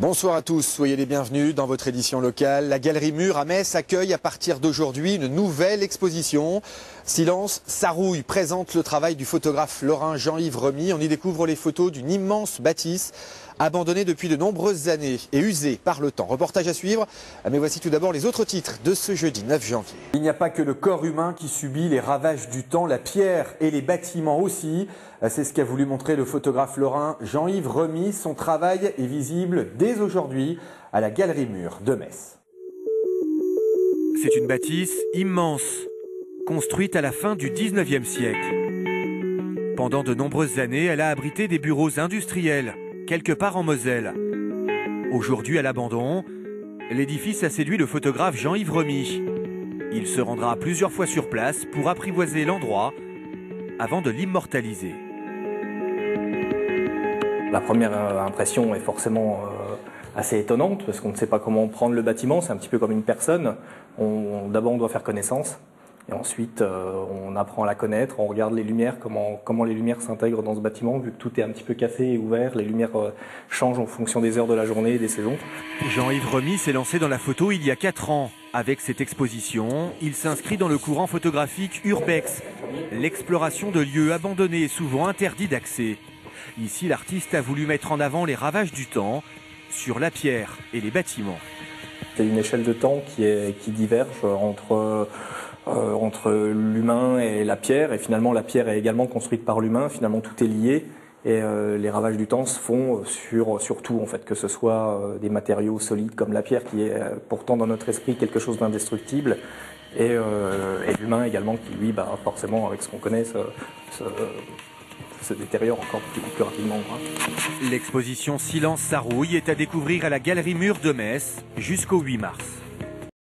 Bonsoir à tous, soyez les bienvenus dans votre édition locale. La Galerie Mur à Metz accueille à partir d'aujourd'hui une nouvelle exposition. Silence, Sarouille présente le travail du photographe lorrain Jean-Yves Remy. On y découvre les photos d'une immense bâtisse abandonnée depuis de nombreuses années et usée par le temps. Reportage à suivre, mais voici tout d'abord les autres titres de ce jeudi 9 janvier. Il n'y a pas que le corps humain qui subit les ravages du temps, la pierre et les bâtiments aussi. C'est ce qu'a voulu montrer le photographe lorrain Jean-Yves Remy. Son travail est visible dès aujourd'hui à la Galerie Mur de Metz. C'est une bâtisse immense, construite à la fin du 19e siècle. Pendant de nombreuses années, elle a abrité des bureaux industriels, quelque part en Moselle. Aujourd'hui à l'abandon, l'édifice a séduit le photographe Jean-Yves Remy. Il se rendra plusieurs fois sur place pour apprivoiser l'endroit avant de l'immortaliser. La première impression est forcément assez étonnante parce qu'on ne sait pas comment prendre le bâtiment, c'est un petit peu comme une personne. D'abord on doit faire connaissance et ensuite on apprend à la connaître, on regarde les lumières, comment les lumières s'intègrent dans ce bâtiment, vu que tout est un petit peu cassé et ouvert, les lumières changent en fonction des heures de la journée et des saisons. Jean-Yves Remy s'est lancé dans la photo il y a 4 ans. Avec cette exposition, il s'inscrit dans le courant photographique urbex, l'exploration de lieux abandonnés et souvent interdits d'accès. Ici, l'artiste a voulu mettre en avant les ravages du temps sur la pierre et les bâtiments. C'est une échelle de temps qui diverge entre l'humain et la pierre, et finalement la pierre est également construite par l'humain, finalement tout est lié. Et les ravages du temps se font sur tout, en fait, que ce soit des matériaux solides comme la pierre, qui est pourtant dans notre esprit quelque chose d'indestructible, et l'humain également, qui lui, forcément, avec ce qu'on connaît, se détériore encore plus rapidement. L'exposition Silence Sarouille est à découvrir à la Galerie Mur de Metz jusqu'au 8 mars.